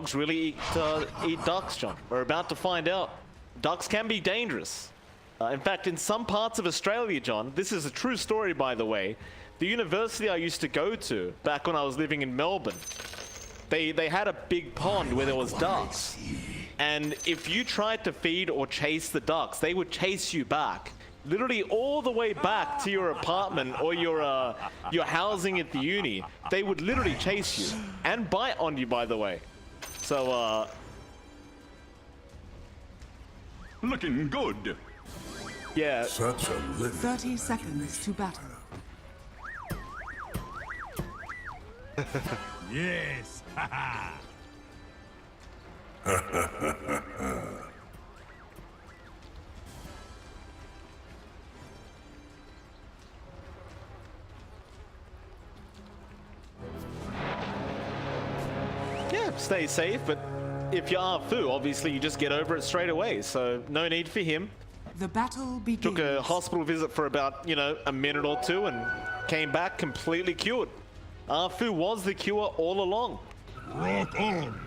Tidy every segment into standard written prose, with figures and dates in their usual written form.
dogs really eat ducks, John? We're about to find out. Ducks can be dangerous. In fact, in some parts of Australia, John, this is a true story, by the way. The university I used to go to back when I was living in Melbourne, they had a big pond where there was ducks. And if you tried to feed or chase the ducks, they would chase you back. Literally all the way back to your apartment or your housing at the uni. They would literally chase you and bite on you, by the way. So, looking good. Yeah. Such a 30 seconds to battle. Yes. Yeah, stay safe, but if you are Fu, obviously you just get over it straight away, so no need for him. The battle begins. Took a hospital visit for about, you know, a minute or two and came back completely cured. Fu was the cure all along. Rock on.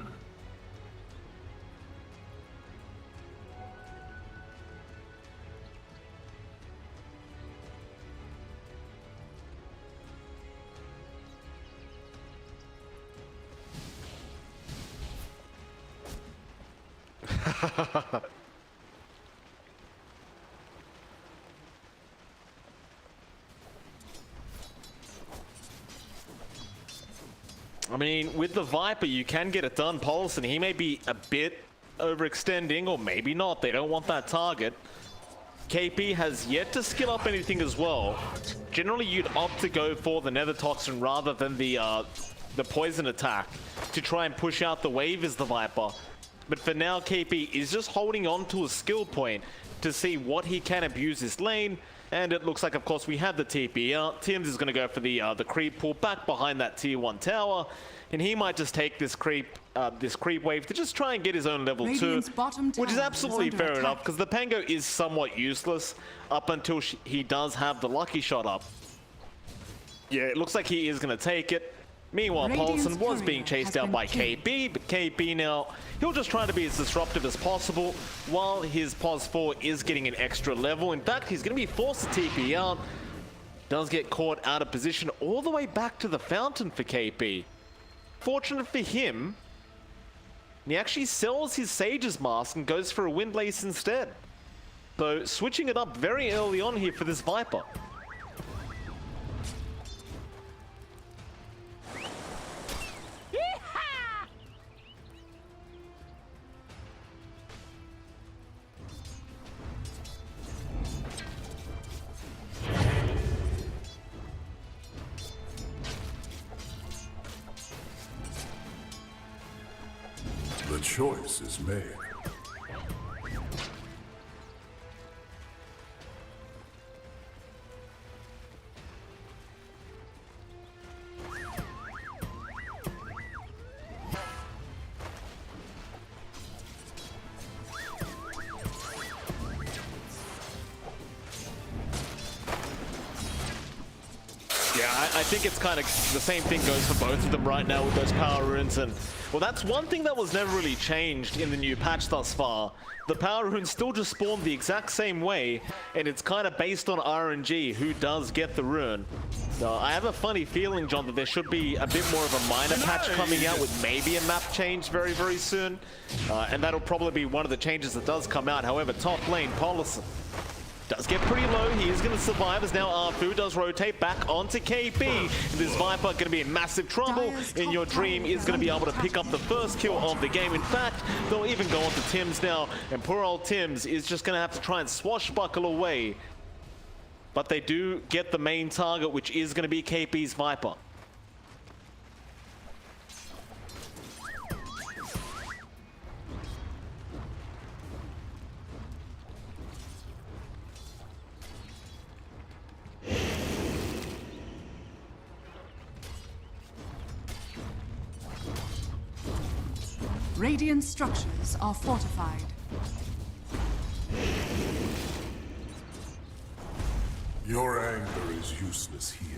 I mean, with the Viper, you can get it done. Poloson, he may be a bit overextending, or maybe not. They don't want that target. kpii has yet to skill up anything as well. Generally, you'd opt to go for the Nether Toxin rather than the poison attack to try and push out the wave as the Viper. But for now, kpii is just holding on to a skill point to see what he can abuse this lane. And it looks like, of course, we have the TP out. Tim's is going to go for the creep pull back behind that tier 1 tower. And he might just take this creep wave to just try and get his own level 2. Which is absolutely fair enough, because the Pango is somewhat useless up until he does have the lucky shot up. Yeah, it looks like he is going to take it. Meanwhile, Poloson was being chased out by kpii, but kpii now, he'll just try to be as disruptive as possible while his Pos 4 is getting an extra level. In fact, he's going to be forced to TP out. Does get caught out of position all the way back to the fountain for kpii. Fortunate for him, he actually sells his Sage's Mask and goes for a Windlace instead. So switching it up very early on here for this Viper. The choice is made. Yeah, I think it's kind of the same thing goes for both of them right now with those power runes. And well, that's one thing that was never really changed in the new patch thus far. The power runes still just spawn the exact same way, and it's kind of based on RNG who does get the rune. So I have a funny feeling, John, that there should be a bit more of a minor patch coming out with maybe a map change very, very soon. And that'll probably be one of the changes that does come out. However, top lane, Poloson does get pretty low. He is going to survive as now Fu does rotate back onto kpii. This Viper going to be in massive trouble. inYourdreaM is going to be able to pick up the first kill of the game. In fact, they'll even go on to Tim's now. And poor old Tim's is just going to have to try and swashbuckle away. But they do get the main target, which is going to be kpii's Viper. Radiant structures are fortified. Your anger is useless here.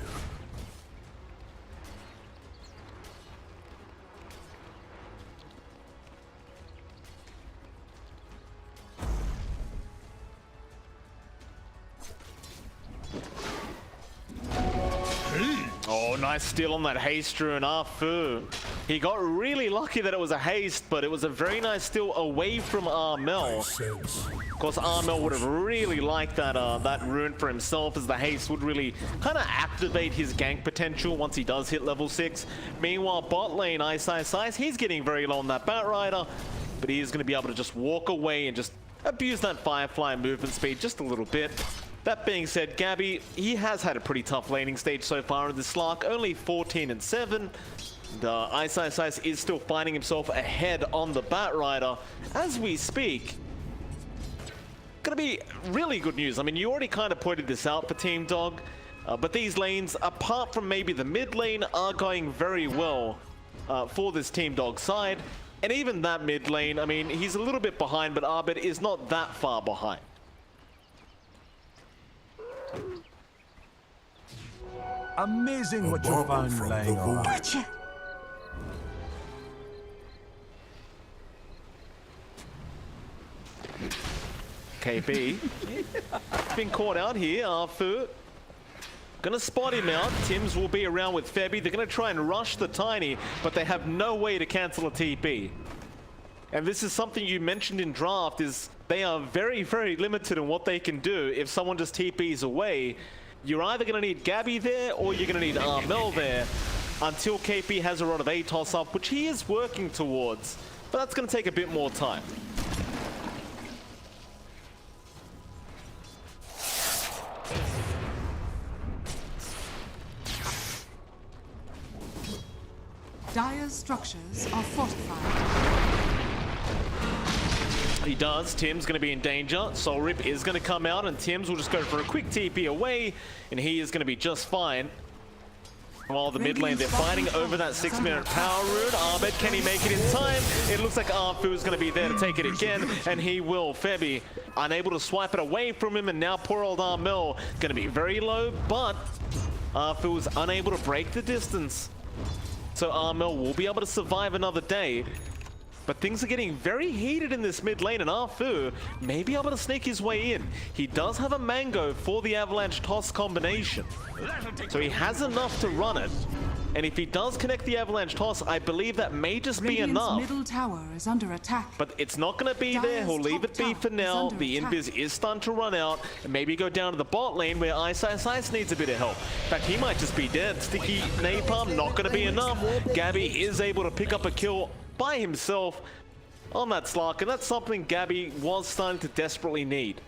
Oh, nice steal on that haste rune. Arfu. He got really lucky that it was a haste, but it was a very nice steal away from Armel. Sense. Of course, Armel would have really liked that that rune for himself, as the haste would really kind of activate his gank potential once he does hit level 6. Meanwhile, bot lane, iceiceice, he's getting very low on that Batrider, but he is going to be able to just walk away and just abuse that Firefly movement speed just a little bit. That being said, Gabbi, he has had a pretty tough laning stage so far in this Slark, only 14-7. iceiceice is still finding himself ahead on the Batrider as we speak. Gonna be really good news. I mean, you already kind of pointed this out for Team Dog, but these lanes, apart from maybe the mid lane, are going very well for this Team Dog side. And even that mid lane, I mean, he's a little bit behind, but Abed is not that far behind. Amazing what you bubble found from lying the around. void. Gotcha. KP. Been caught out here. Arfu. Gonna spot him out. Tims will be around with Febby. They're gonna try and rush the Tiny, but they have no way to cancel a TP. And this is something you mentioned in draft, is they are very, very limited in what they can do. If someone just TPs away, you're either gonna need Gabbi there or you're gonna need Armel there until KP has a rod of ATOS up, which he is working towards. But that's gonna take a bit more time. Dire's structures are fortified. He does. Tim's going to be in danger. Soul Rip is going to come out, and Tims will just go for a quick TP away, and he is going to be just fine. While the mid lane, they're fighting over that 6-minute power rune. Abed, can he make it in time? It looks like Arfu is going to be there to take it again, and he will. Febby unable to swipe it away from him, and now poor old Armel going to be very low, but Arfu is unable to break the distance. So Armel will be able to survive another day. But things are getting very heated in this mid lane, and Arfu may be able to sneak his way in. He does have a mango for the Avalanche Toss combination, so he has enough to run it. And if he does connect the Avalanche Toss, I believe that may just be Radiant's enough. middle tower is under attack. But it's not going to be there. He'll leave it be for now. The invis is starting to run out. And maybe go down to the bot lane where iceiceice needs a bit of help. In fact, he might just be dead. Sticky napalm, not going to be enough. Gabbi is able to pick up a kill by himself on that Slark, and that's something Gabbi was starting to desperately need.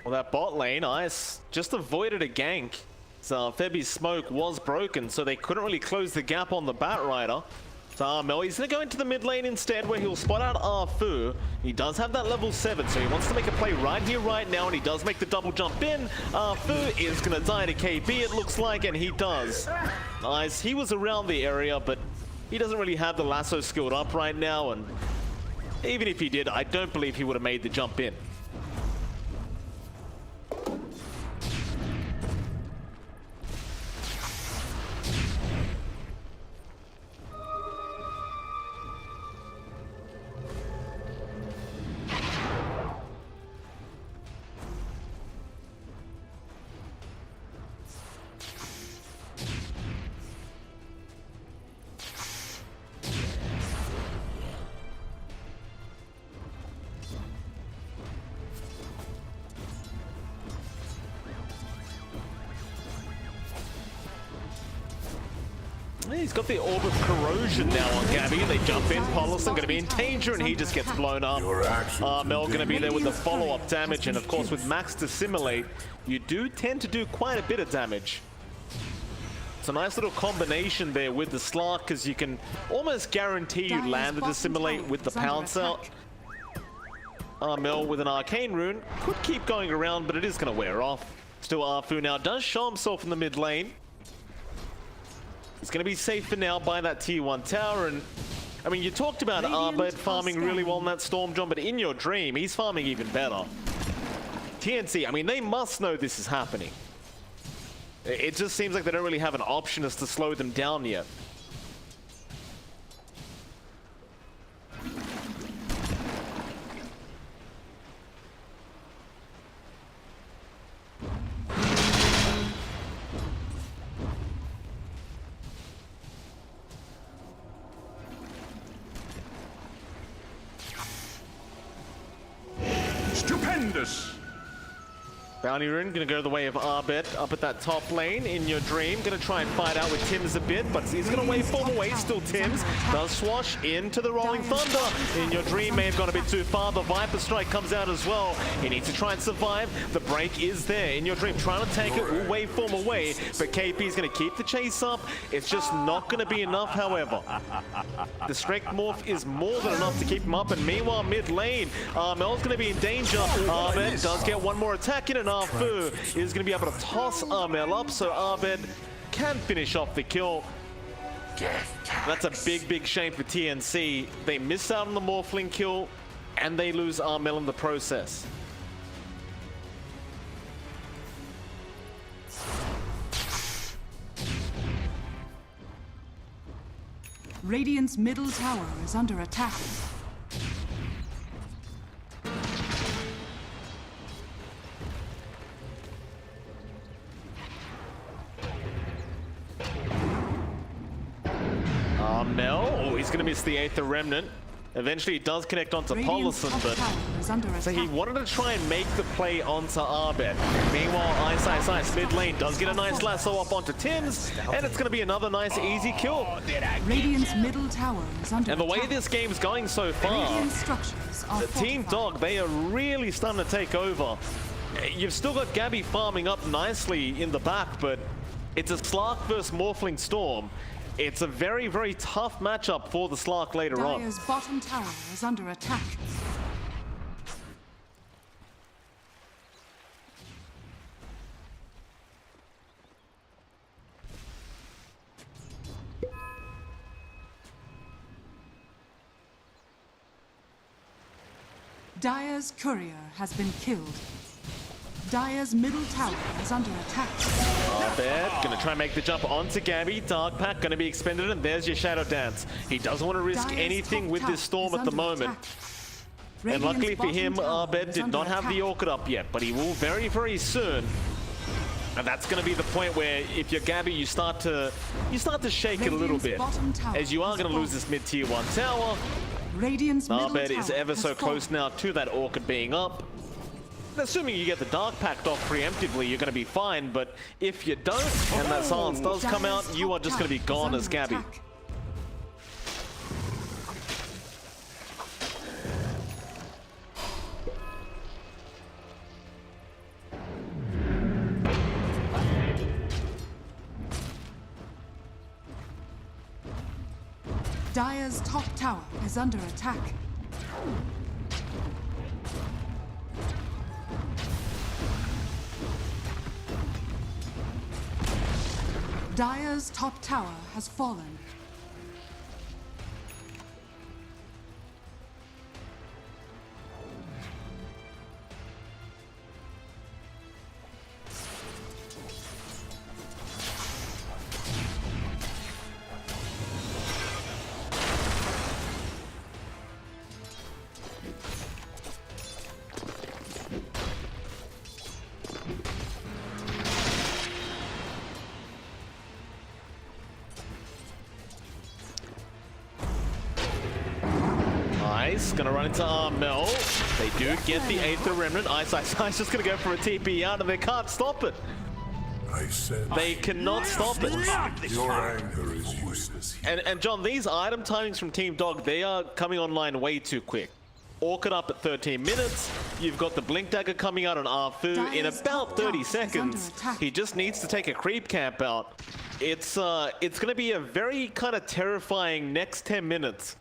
Well, that bot lane, Ice just avoided a gank. So Febby's smoke was broken, so they couldn't really close the gap on the Batrider. So Armel, he's going to go into the mid lane instead, where he'll spot out Arfu. He does have that level 7, so he wants to make a play right here, right now, and he does make the double jump in. Arfu is going to die to KP, it looks like, and he does. Nice. He was around the area, but he doesn't really have the lasso skilled up right now, and even if he did, I don't believe he would have made the jump in. He's got the Orb of Corrosion now on Gabbi. They jump in. Poloson going to be in danger, and he just gets blown up. Armel going to be there with the follow-up damage, and of course with Max Dissimilate, you do tend to do quite a bit of damage. It's a nice little combination there with the Slark, because you can almost guarantee you land the Dissimilate with the Pounce out. Armel with an Arcane Rune could keep going around, but it is going to wear off. Still, Arfu now does show himself in the mid lane. He's going to be safe for now by that tier 1 tower, and I mean, you talked about Abed farming really well in that Storm, John, but inYourdreaM, he's farming even better. TNC, I mean, they must know this is happening. It just seems like they don't really have an option as to slow them down yet. Stupendous! Bounty Rune gonna go the way of Abed up at that top lane. inYourdreaM gonna try and fight out with Tims a bit, but he's gonna waveform away. Still Tims does swash into the Rolling Thunder. inYourdreaM may have gone a bit too far. The Viper Strike comes out as well. He needs to try and survive. The break is there. inYourdreaM trying to take it, will waveform away, but KP is gonna keep the chase up. It's just not gonna be enough, however. The Strike Morph is more than enough to keep him up, and meanwhile mid lane, Armel's gonna be in danger. Abed does get one more attack in, and Arfu is going to be able to toss Armel up, so Abed can finish off the kill. That's a big, big shame for TNC. They miss out on the Morphling kill, and they lose Armel in the process. Radiant's middle tower is under attack. Armel, he's going to miss the Aether Remnant. Eventually he does connect onto Poloson, but so he wanted to try and make the play onto Abed. Meanwhile, iceiceice mid lane does get a nice lasso up onto Tims, and it's going to be another nice easy kill. Radiant's middle tower is under And the way attack. this game's going so far, Radiant structures are Team fortified. Dog, they are really starting to take over. You've still got Gabbi farming up nicely in the back, but it's a Slark versus Morphling Storm. It's a very, very tough matchup for the Slark later on. Dire's bottom tower is under attack. Dire's courier has been killed. Dire's middle tower is under attack. Abed gonna try and make the jump onto Gabbi. Dark Pack gonna be expended, and there's your Shadow Dance. He doesn't want to risk Dire's anything top with tower this Storm is at the under moment. attack. And Radiant's luckily for bottom him, tower Abed is did under not have the attack. Orchid up yet, but he will very, very soon. And that's going to be the point where, if you're Gabbi, you start to shake it a little Radiant's bit, bottom tower as you are has going to lose fallen. this mid tier 1 tower. Radiant's middle Abed tower is ever has so close fallen. now to that Orchid being up. Assuming you get the Dark Pact off preemptively, you're going to be fine, but if you don't, and that silence does come out, Dire's you are top just going to be tower gone is as under Gabbi. attack. Dire's top tower is under attack. Dire's top tower has fallen. Ice gonna run into Armel. They do get the Aether Remnant. iceiceice just gonna go for a TP out, and they can't stop it. I sense They cannot stop it. your anger is useless here. And John, these item timings from Team Dog, they are coming online way too quick. Orchid up at 13 minutes. You've got the Blink Dagger coming out on Arfu in about 30 seconds. He just needs to take a creep camp out. It's going to be a very kind of terrifying next 10 minutes.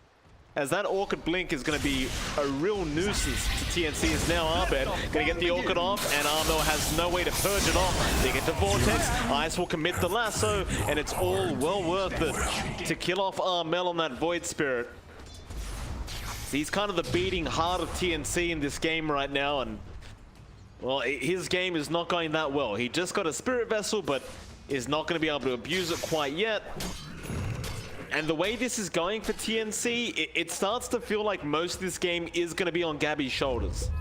As that Orchid Blink is going to be a real nuisance to TNC. Is now Abed going to get the Orchid off, and Armel has no way to purge it off. They get the Vortex, Ice will commit the lasso, and it's all well worth it to kill off Armel on that Void Spirit. He's kind of the beating heart of TNC in this game right now, and well, his game is not going that well. He just got a Spirit Vessel, but is not going to be able to abuse it quite yet. And the way this is going for TNC, it starts to feel like most of this game is going to be on Gabbi's shoulders.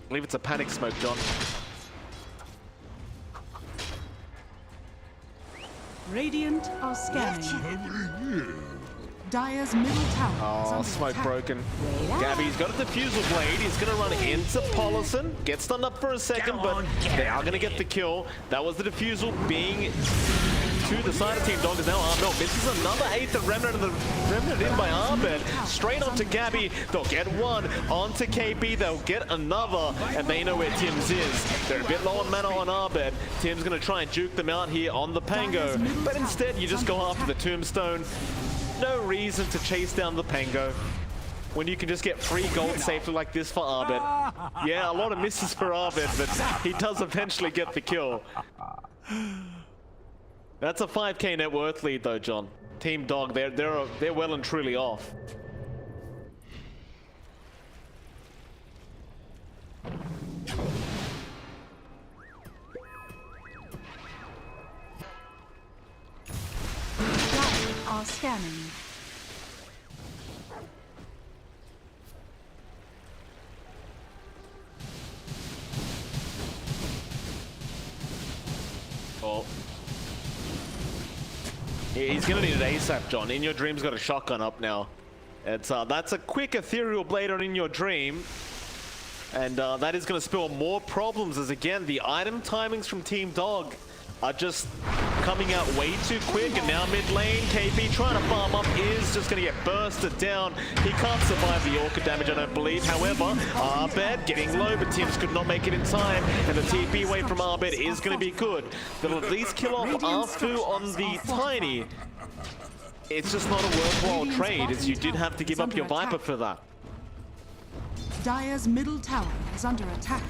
I believe it's a panic smoke, John. Radiant are scanning. Dire's middle tower is under Smoke attack. broken. Gabbi's got a diffusal blade. He's going to run into Poloson. Gets stunned up for a second, but they are going to get the kill. That was the diffusal being to the side of Team Dog. Is now Armel misses another 8th of Remnant in by Abed. Straight onto Gabbi. They'll get one. Onto kpii. They'll get another. And they know where Tim's is. They're a bit low on mana on Abed. Tim's going to try and juke them out here on the Pango. But instead, you just go after the Tombstone. No reason to chase down the Pango when you can just get free gold safely like this for Abed. Yeah, a lot of misses for Abed, but he does eventually get the kill. That's a 5k net worth lead though, John. Team Dog, they're well and truly off. Are scanning. Oh. He's gonna need it ASAP, John. inYourdreaM's got a shotgun up now. It's that's a quick ethereal blade on inYourdreaM. And that is gonna spell more problems as again the item timings from Team Dog are just coming out way too quick, and now mid lane, kpii trying to farm up is just going to get bursted down. He can't survive the Orchid damage, I don't believe. However, Abed getting low, but Tim's could not make it in time, and the TP wave from Abed is going to be good. They'll at least kill off Arfu on the Tiny. It's just not a worthwhile trade, as you did have to give up your Viper for that. Dire's middle tower is under attack.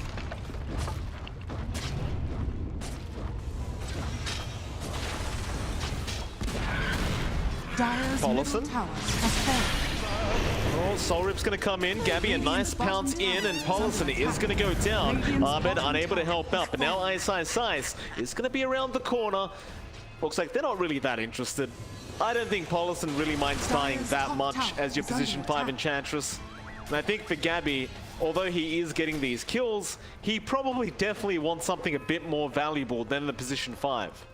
Dire's middle Poloson. tower has fallen. Oh, Soul Rip's going to come in. Gabbi a nice pounce in, and Poloson is going to go down. Abed unable to help out, but now iceiceice is going to be around the corner. Looks like they're not really that interested. I don't think Poloson really minds dying that much as your position 5 Enchantress. And I think for Gabbi, although he is getting these kills, he probably definitely wants something a bit more valuable than the position 5.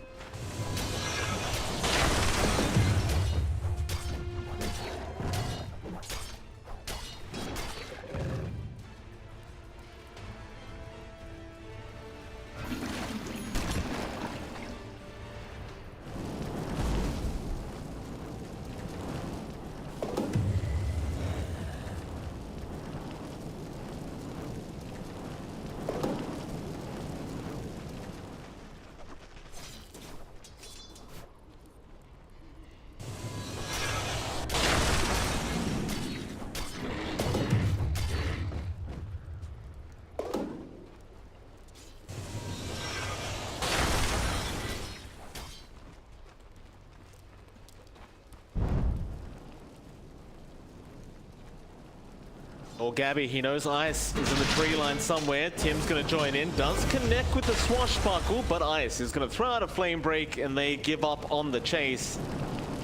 Or Gabbi, he knows Ice is in the tree line somewhere. Tim's going to join in. Does connect with the Swashbuckle, but Ice is going to throw out a Flame Break, and they give up on the chase.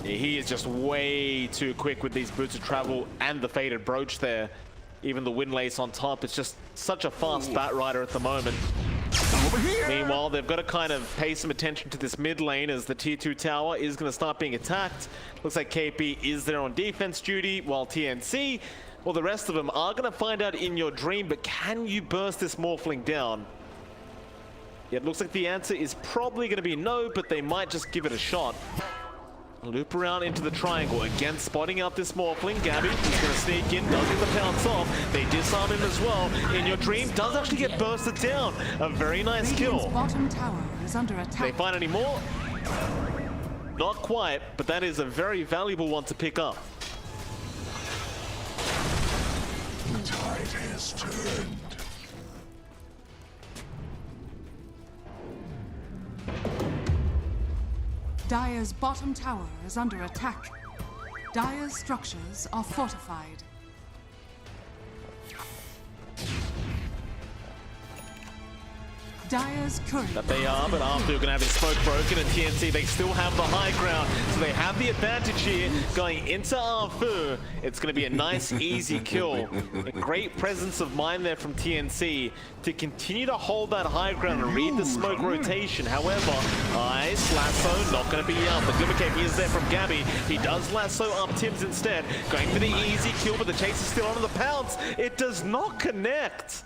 He is just way too quick with these Boots of Travel and the Faded Brooch there. Even the Windlace on top. It's just such a fast Bat Rider at the moment. Over here! Meanwhile, they've got to kind of pay some attention to this mid lane as the tier 2 tower is going to start being attacked. Looks like KP is there on defense duty, while TNC, well, the rest of them are going to find out inYourdreaM, but can you burst this Morphling down? Yeah, it looks like the answer is probably going to be no, but they might just give it a shot. Loop around into the triangle, again spotting out this Morphling. Gabbi is going to sneak in, does get the pounce off. They disarm him as well. inYourdreaM does actually get bursted down. A very nice Radiant's kill. bottom tower is under attack. They find any more? Not quite, but that is a very valuable one to pick up. The tide has turned. Dire's bottom tower is under attack. Dire's structures are fortified. Dire's courier. That they are, but after you're going to have his smoke broken and TNC, they still have the high ground. So they have the advantage here going into Arfu. It's going to be a nice, easy kill. A great presence of mind there from TNC to continue to hold that high ground and read the smoke rotation. However, Ice, Lasso, not going to be out. The Glimmercape is there from Gabbi. He does Lasso up Tim's instead. Going for the easy kill, but the chase is still on the pounce. It does not connect.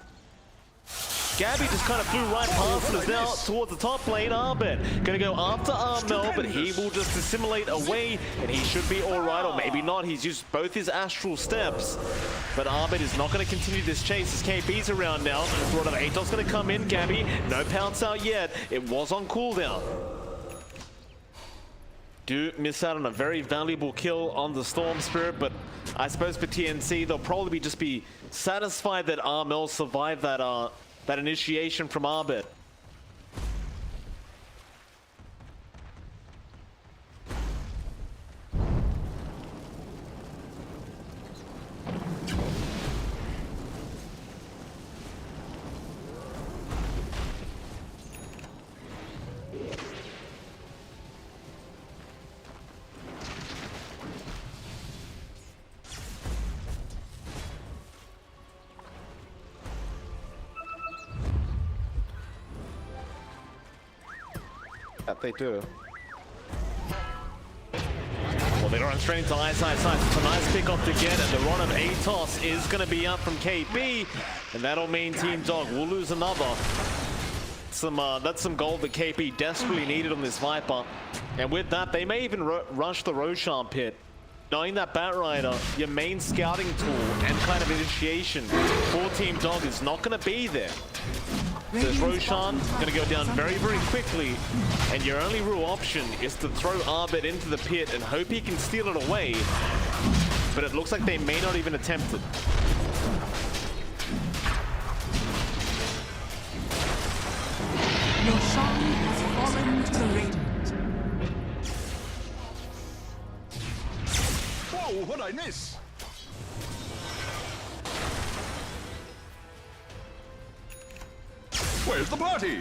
Gabbi just kind of flew right past us now towards the top lane. Abed gonna go after Armel, but he will just assimilate away and he should be alright, or maybe not. He's used both his astral steps, but Abed is not going to continue this chase as KP's around now. Rod of Atos gonna come in. Gabbi, no pounce out yet. It was on cooldown. Do miss out on a very valuable kill on the Storm Spirit, but I suppose for TNC they'll probably just be satisfied that Armel survived that initiation from Abed. That they do. Well, they're going straight into iceiceice. It's a nice pick off to get, and the run of Atos is going to be out from KP, and that'll mean Team Dog will lose another. That's some gold that KP desperately needed on this Viper, and with that, they may even rush the Roshan pit. Knowing that Batrider, your main scouting tool and kind of initiation for Team Dog, is not going to be there. So this Roshan going to go down very, very quickly, and your only real option is to throw Abed into the pit and hope he can steal it away, but it looks like they may not even attempt it. Roshan has fallen to the Radiant. Whoa, what'd I miss? Where's the party?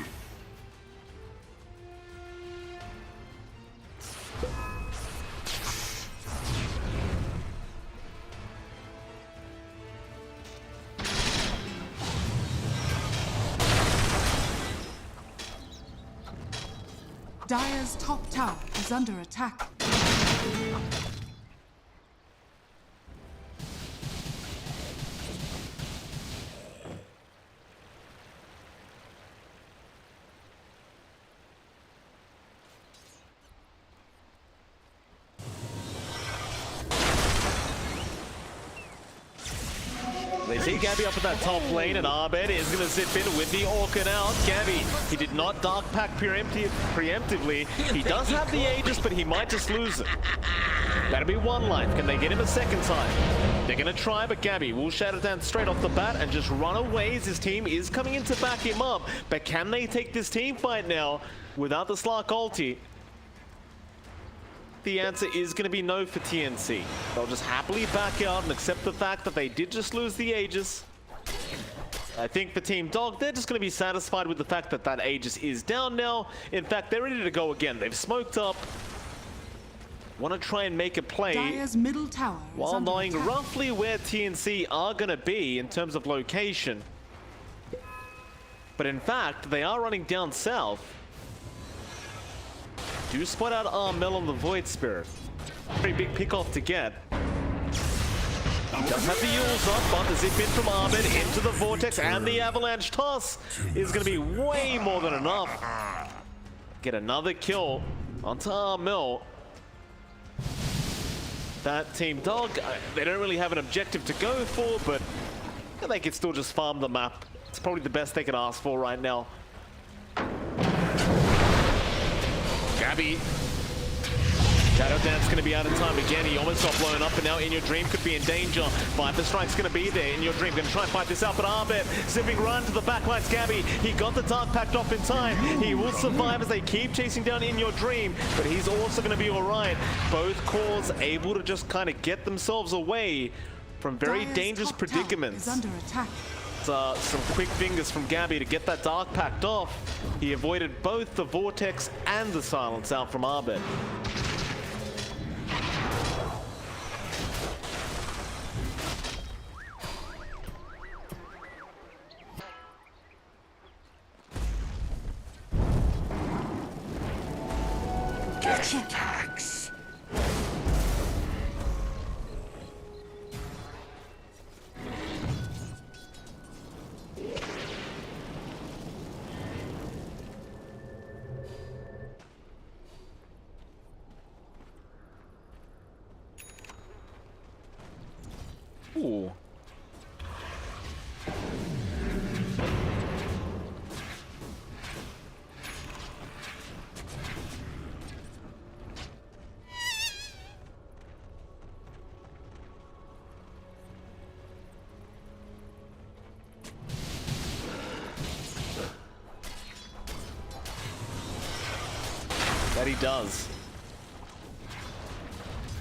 Dire's top tower is under attack. They see Gabbi up at that top lane, and Abed is going to zip in with the Orchid out. Gabbi, he did not Dark Pack preemptively. He does have the Aegis, but he might just lose it. That'll be one life. Can they get him a second time? They're going to try, but Gabbi will shatter down straight off the bat and just run away as his team is coming in to back him up. But can they take this team fight now without the Slark ulti? The answer is going to be no for TNC. They'll just happily back out and accept the fact that they did just lose the Aegis. I think for Team Dog, they're just going to be satisfied with the fact that that Aegis is down now. In fact, they're ready to go again. They've smoked up. Want to try and make a play Dire's middle tower is while under knowing attack. roughly where TNC are going to be in terms of location. But in fact, they are running down south. Do spot out Armel on the Void Spirit. Pretty big pick off to get. Does have the Yules up, but the zip in from Abed into the Vortex, and the Avalanche toss is going to be way more than enough. Get another kill onto Armel. That Team Dog, they don't really have an objective to go for, but they can still just farm the map. It's probably the best they can ask for right now. Gabbi. Shadow Dance going to be out of time again. He almost got blown up, and now inYourdreaM could be in danger. Viper Strike's going to be there. inYourdreaM going to try and fight this out, but Abed zipping run to the backlines. Gabbi, he got the Dark packed off in time. He will survive as they keep chasing down inYourdreaM, but he's also going to be all right. Both cores able to just kind of get themselves away from very Dire's dangerous top tower predicaments. is under attack. Some quick fingers from Gabbi to get that Dark packed off. He avoided both the Vortex and the Silence out from Abed. Attacks. Ooh. That he does.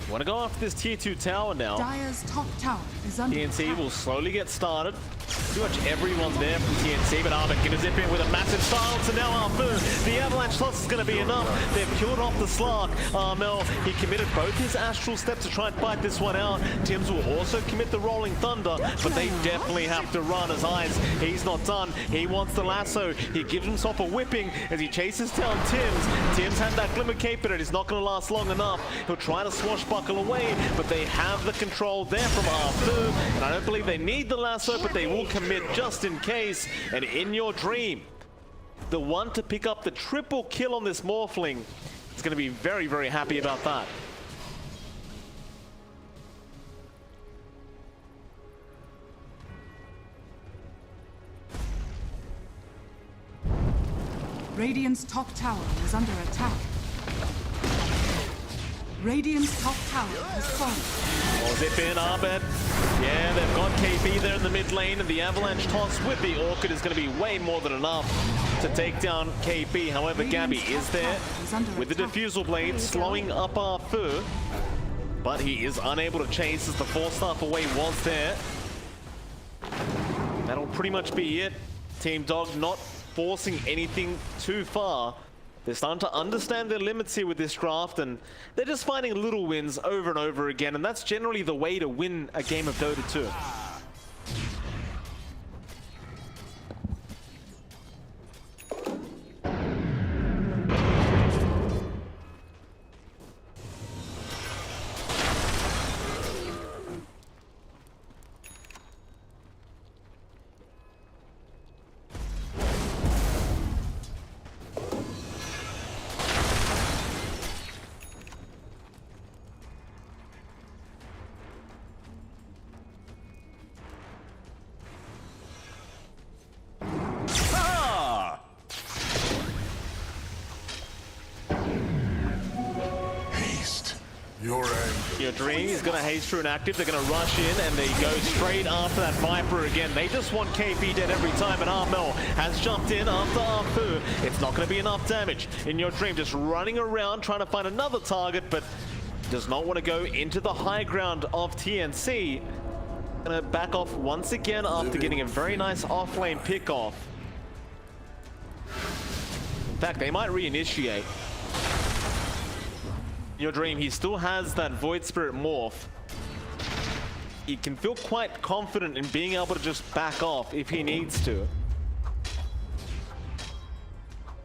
Want to go after this tier 2 tower now. Dire's top tower is under TNC attack. will slowly get started. Pretty much everyone there from TNC, but Abed gonna zip in with a massive silence, and now Arfu. The Avalanche toss is gonna be enough. They've killed off the Slark. Armel, he committed both his Astral Steps to try and fight this one out. Tims will also commit the Rolling Thunder, but they definitely have to run as Eyes. He's not done. He wants the lasso. He gives himself a whipping as he chases down Tims. Tims had that Glimmer Cape, but it is not gonna last long enough. He'll try to swashbuckle away, but they have the control there from Arfu, and I don't believe they need the lasso, but they will commit just in case. And inYourdreaM, the one to pick up the triple kill on this Morphling, is going to be very, very happy about that. Radiant's top tower is under attack. Radiant's top tower has fallen. Oh, zip in, Abed. Yeah, they've got kpii there in the mid lane, and the Avalanche toss with the Orchid is going to be way more than enough to take down kpii. However, Gabbi is there with the Diffusal Blade, slowing up Arfu, but he is unable to chase as the 4-star away was there. That'll pretty much be it. Team Dog not forcing anything too far. They're starting to understand their limits here with this draft, and they're just finding little wins over and over again, and that's generally the way to win a game of Dota 2. Your anger. inYourdreaM is going to haste through an active. They're going to rush in, and they go straight after that Viper again. They just want kpii dead every time, and Armel has jumped in after Arfu. It's not going to be enough damage. inYourdreaM just running around, trying to find another target, but does not want to go into the high ground of TNC. Going to back off once again after getting a very nice off-lane pick-off. In fact, they might reinitiate. inYourdreaM, he still has that Void Spirit morph. He can feel quite confident in being able to just back off if he needs to.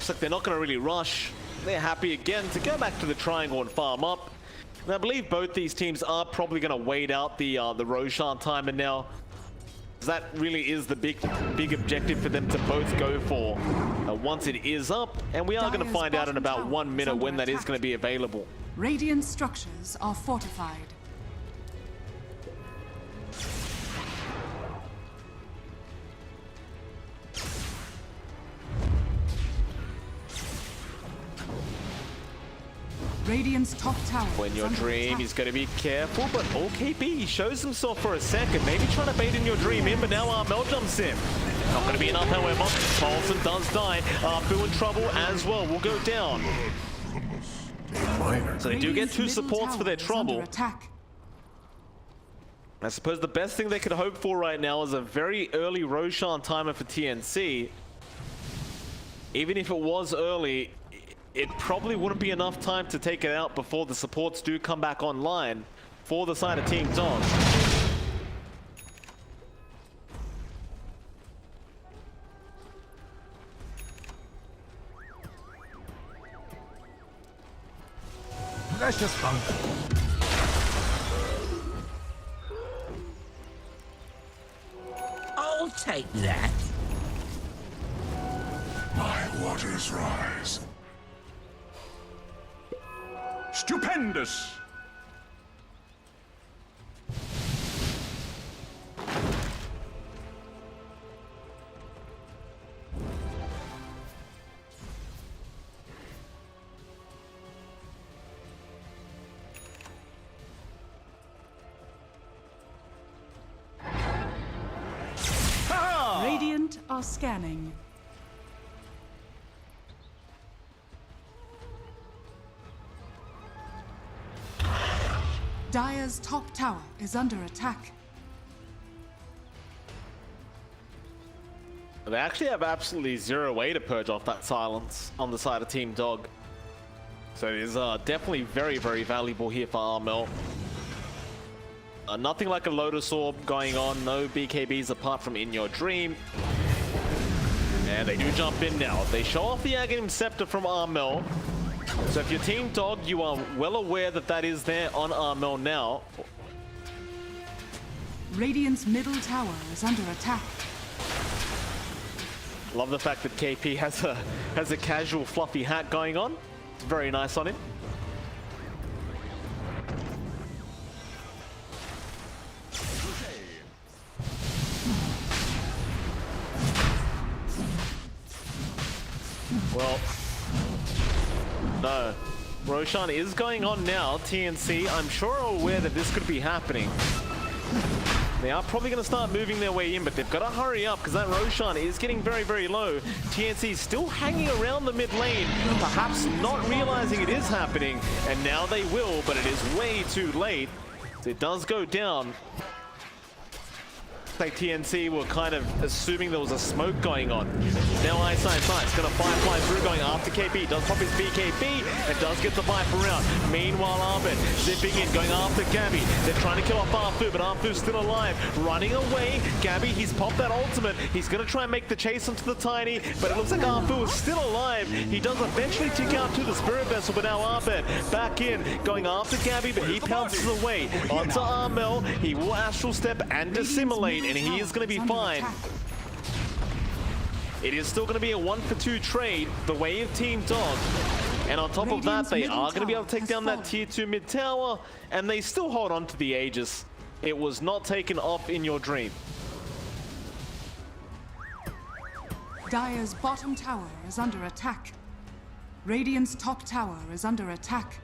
Looks like they're not going to really rush. They're happy again to go back to the triangle and farm up. And I believe both these teams are probably going to wait out the Roshan timer now. That really is the big objective for them to both go for once it is up. And we are going to find out in about 1 minute when that is going to be available. Radiant structures are fortified. Radiant's top tower. When your is under dream, attack. he's going to be careful, but kpii, he shows himself for a second, maybe trying to bait inYourdreaM in, but now Armel jumps in. Not going to be enough, however. Poloson does die. Arfu in trouble as well, will go down. So they do get 2 Radiant's middle supports for their tower is under trouble. attack. I suppose the best thing they could hope for right now is a very early Roshan timer for TNC. Even if it was early, it probably wouldn't be enough time to take it out before the supports do come back online for the side of Team Dog. That's just fun. I'll take that. My waters rise. Stupendous! Radiant are scanning. Dire's top tower is under attack. They actually have absolutely 0 way to purge off that silence on the side of Team Dog. So it is definitely very, very valuable here for Armel. Nothing like a Lotus Orb going on, no BKBs apart from inYourdreaM. And they do jump in now. They show off the Aghanim Scepter from Armel. So if you're Team Dog, you are well aware that that is there on Armel now. Radiant's middle tower is under attack. Love the fact that kpii has a casual fluffy hat going on. It's very nice on him. Well, no. Roshan is going on now. TNC, I'm sure, are aware that this could be happening. They are probably going to start moving their way in, but they've got to hurry up because that Roshan is getting very, very low. TNC still hanging around the mid lane, perhaps not realizing it is happening, and now they will, but it is way too late. It does go down. Like TNC were kind of assuming there was a smoke going on. Now iceiceice gonna fly through, going after kpii. Does pop his BKB and does get the Viper around. Meanwhile, Abed zipping in, going after Gabbi. They're trying to kill off Arfu, but Arfu's still alive. Running away. Gabbi, he's popped that ultimate. He's gonna try and make the chase onto the Tiny, but it looks like Arfu is still alive. He does eventually tick out to the Spirit Vessel, but now Abed back in, going after Gabbi, but he pounces away onto Armel. He will Astral Step and Dissimulate, and he is going to be fine. It is still going to be a 1-for-2 trade, the way of Team Dog. And on top of that, they are going to be able to take down that tier 2 mid tower, and they still hold on to the Aegis. It was not taken off inYourdreaM. Dire's bottom tower is under attack. Radiant's top tower is under attack.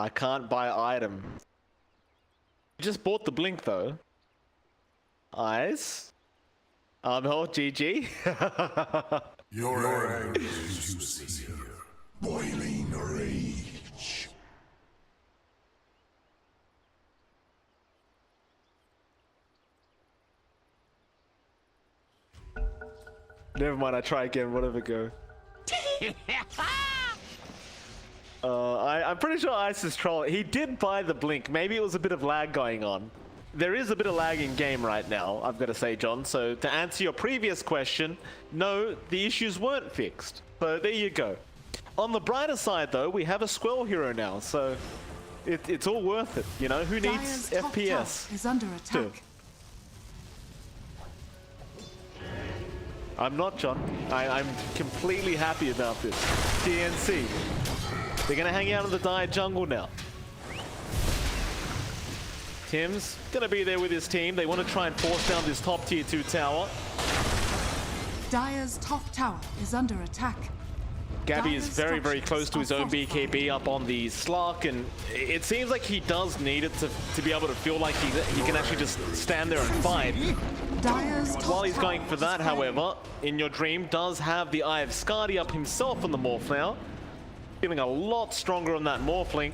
I can't buy item. You just bought the blink though. Ice. Armel, GG. Your anger is useless here. Boiling rage. Never mind, I try again, whatever go. I'm pretty sure Ice is trolling. He did buy the blink. Maybe it was a bit of lag going on. There is a bit of lag in game right now, I've got to say, John. So to answer your previous question, no, the issues weren't fixed. So there you go. On the brighter side, though, we have a Squirrel hero now, so it's all worth it. You know, who needs Dire's top FPS? tower is under attack. I'm not, John. I'm completely happy about this. TNC. They're going to hang out in the Dire jungle now. Tim's going to be there with his team. They want to try and force down this top tier 2 tower. Dire's top tower is under attack. Gabbi is Dire's very, very structures close to his are own fortified. BKB up on the Slark, and it seems like he does need it to be able to feel like he can actually just stand there and fight. Dire's top While he's tower going for is that, falling. however, inYourdreaM does have the Eye of Skadi up himself on the Morph now. Feeling a lot stronger on that Morphling.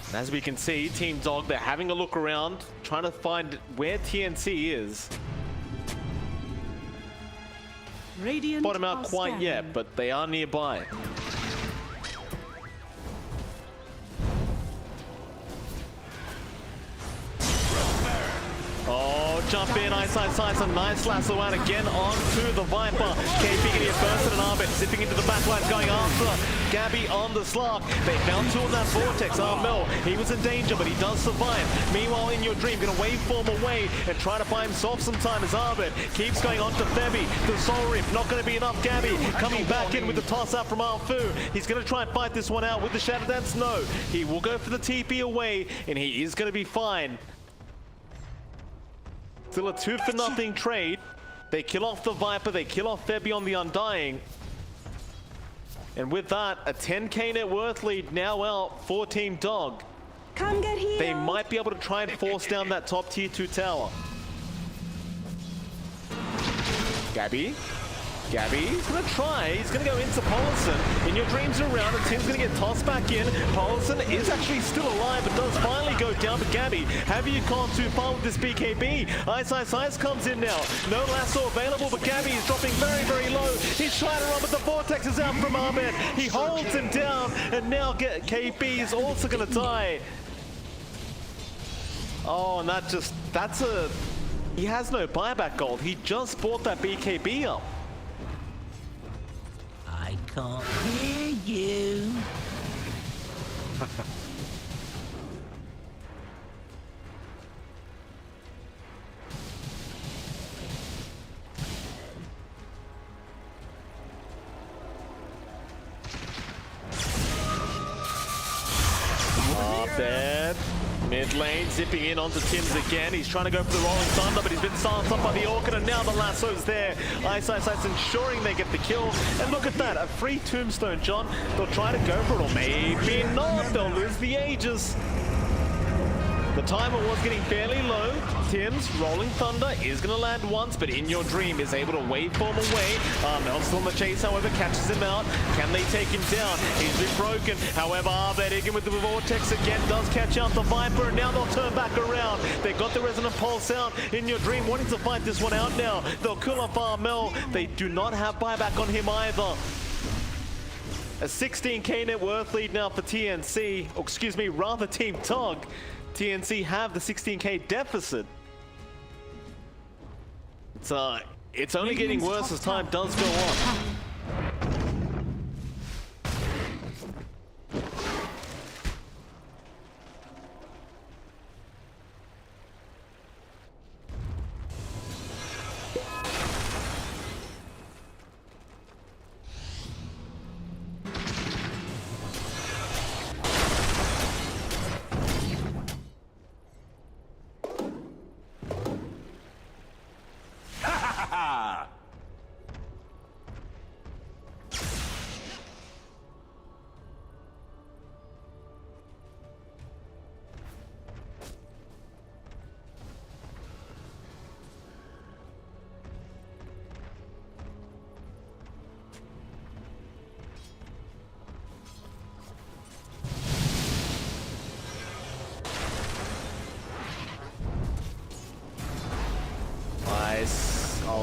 And as we can see, Team Dog, they're having a look around, trying to find where TNC is. Radiant Spot him out are quite scanning. yet, but they are nearby. Oh, jump in, iceiceice, a nice lasso out again onto the Viper. kpii getting it first and an Abed zipping into the backline, going after Gabbi on the Slark. They found two on that Vortex. Armel, he was in danger, but he does survive. Meanwhile, inYourdreaM gonna waveform away and try to buy himself some time as Abed keeps going on to Febby. The Soul Rift, not gonna be enough. Gabbi coming back in with the toss out from Arfu. He's gonna try and fight this one out with the Shadow Dance. No, he will go for the TP away, and he is gonna be fine. Still a 2-for-0 trade. They kill off the Viper, they kill off Febby on the Undying. And with that, a 10k net worth lead now out for Team Dog. Come get healed. They might be able to try and force down that top tier 2 tower. Gabbi. He's gonna try. He's gonna go into Poloson. inYourdreaM's around, and Tim's gonna get tossed back in. Poloson is actually still alive, but does finally go down. But Gabbi, have you gone too far with this BKB? iceiceice comes in now. No lasso available, but Gabbi is dropping very, very low. He's trying to run, but the Vortex is out from Abed. He holds him down, and now kpii is also gonna die. Oh, and he has no buyback gold. He just bought that BKB up. I can't hear you. Abed. Mid lane, zipping in onto Tim's again. He's trying to go for the Rolling Thunder, but he's been silenced up by the Orchid, and now the lasso's there. iceiceice ensuring they get the kill. And look at that, a free tombstone, John. They'll try to go for it, or maybe not. They'll lose the Aegis. The timer was getting fairly low. Tim's Rolling Thunder is going to land once, but inYourdreaM is able to waveform away. Armel's still on the chase, however, catches him out. Can they take him down? He's been broken. However, Abed again with the Vortex again does catch out the Viper, and now they'll turn back around. They got the Resonant Pulse out. inYourdreaM wanting to fight this one out now. They'll kill off Armel. They do not have buyback on him either. A 16k net worth lead now for TNC, or excuse me, rather Team Dog. TNC have the 16k deficit. It's only getting worse as time does go on.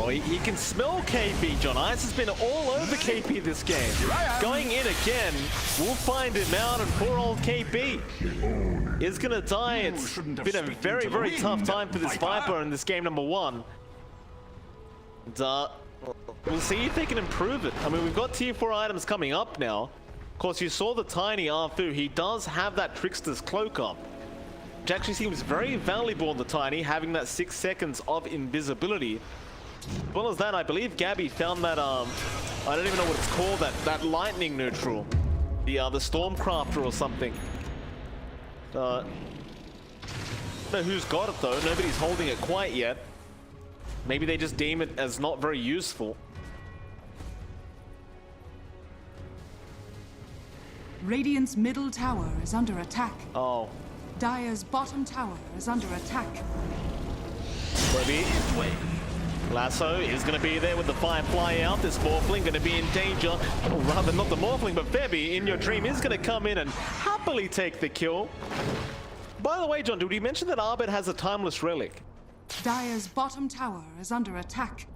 Oh, he can smell KP, John. Ice has been all over KP this game. Going in again, we'll find him out, and poor old KP is gonna die. It's been a very, very tough time for this Viper in this game number 1. And, we'll see if they can improve it. I mean, we've got tier 4 items coming up now. Of course, you saw the tiny Arfu. He does have that Trickster's Cloak up, which actually seems very valuable on the tiny, having that 6 seconds of invisibility. As well as that, I believe Gabbi found that, I don't even know what it's called, that lightning neutral. The Stormcrafter or something. Don't know who's got it though. Nobody's holding it quite yet. Maybe they just deem it as not very useful. Radiant's middle tower is under attack. Oh. Dire's bottom tower is under attack. Febby. Lasso is going to be there with the Firefly out. This Morphling going to be in danger. Or rather, not the Morphling, but Febby, inYourdreaM, is going to come in and happily take the kill. By the way, John, did we mention that Abed has a Timeless Relic? Dire's bottom tower is under attack.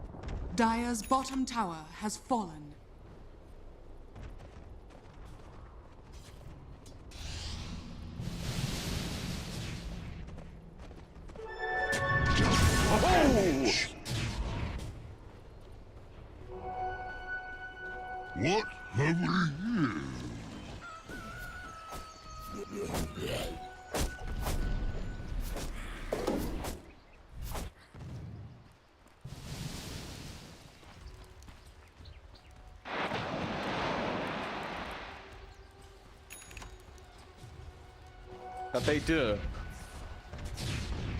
Dire's bottom tower has fallen. What have we here? That they do.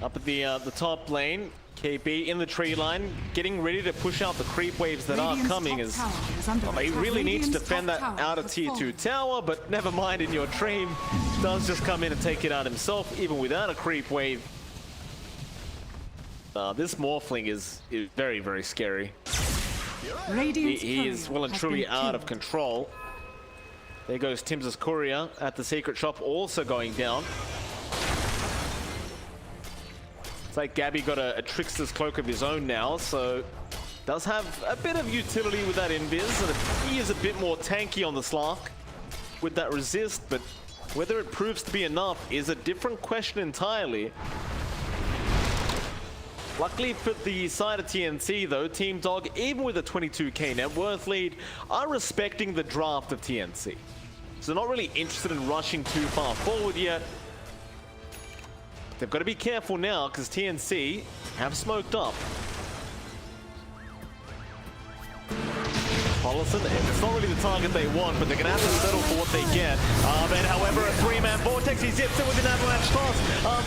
Up at the top lane, KP in the tree line, getting ready to push out the creep waves that are coming. As he really needs to defend that outer tier 2 tower, but never mind, inYourdreaM does just come in and take it out himself, even without a creep wave. This Morphling is very, very scary. He is well and truly out of control. There goes Tim's courier at the secret shop, also going down. It's like Gabbi got a Trickster's Cloak of his own now, so does have a bit of utility with that invis, and he is a bit more tanky on the Slark with that resist, but whether it proves to be enough is a different question entirely. Luckily for the side of TNC though, Team Dog, even with a 22k net worth lead, are respecting the draft of TNC. So not really interested in rushing too far forward yet. They've got to be careful now because TNC have smoked up. Poloson, it's not really the target they want, but they're going to have to settle for what they get. Abed, however, a 3-man vortex. He zips it with an avalanche toss.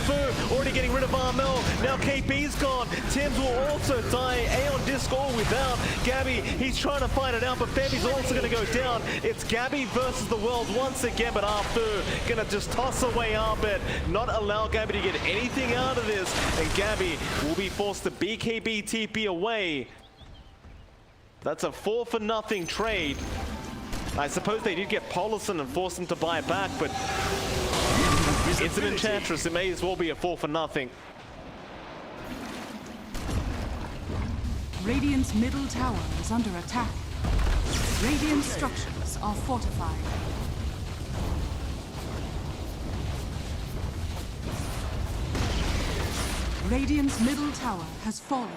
Fu already getting rid of Armel. Now KP's gone. Tims will also die. Aeon Disc all without. Gabbi, he's trying to fight it out, but Febby's also going to go down. It's Gabbi versus the world once again, but Fu going to just toss away Abed, not allow Gabbi to get anything out of this, and Gabbi will be forced to BKB TP away. That's a 4-for-nothing trade. I suppose they did get Poloson and force him to buy back, but it's an Enchantress. It may as well be a 4-for-nothing. Radiant's middle tower is under attack. Radiant structures are fortified. Radiant's middle tower has fallen.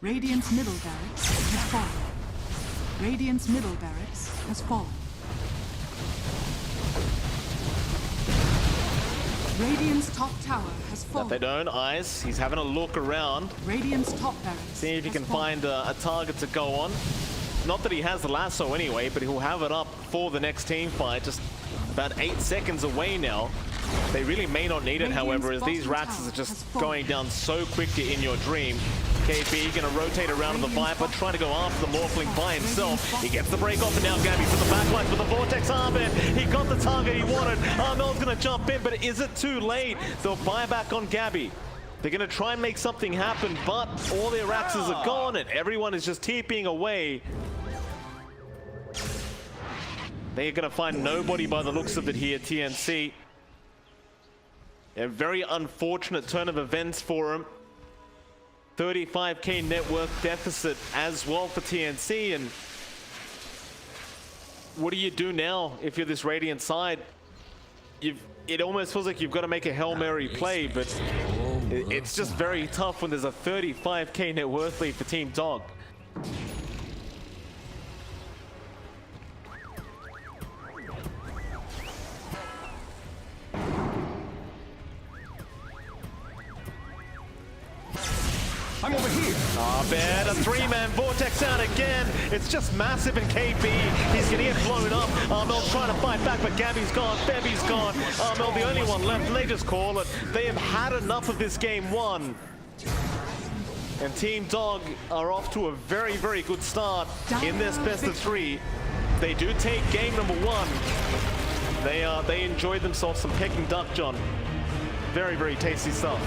Radiant's middle barracks has fallen. Radiant's middle barracks has fallen. Radiant's top tower has fallen. That they don't. Ice, he's having a look around. Radiant's top barracks. See if he can find a target to go on. Not that he has the lasso anyway, but he'll have it up for the next team fight. Just about 8 seconds away now. They really may not need it, however, as these Raxes are just going down so quick to inYourdreaM. KP going to rotate around the Viper, trying to go after the Morphling by himself. He gets the break off, and now Gabbi for the backline for the Vortex Armel. He got the target he wanted. Armel's going to jump in, but is it too late? They'll buy back on Gabbi. They're going to try and make something happen, but all their Raxes are gone, and everyone is just TPing away. They're going to find nobody by the looks of it here, TNC. A very unfortunate turn of events for him. 35k net worth deficit as well for TNC. And what do you do now if you're this Radiant side? It almost feels like you've got to make a Hail Mary play, but it's just very tough when there's a 35k net worth lead for Team Dog. I'm over here. Abed, a three-man vortex out again. It's just massive in kpii. He's gonna get blown up. Armel trying to fight back, but Gabbi's gone, Febby's gone. Armel the only one left, and they just call it. They have had enough of this game one. And Team Dog are off to a very, very good start in this best of three. They do take game number one. They enjoyed themselves some Peking duck, John. Very, very tasty stuff.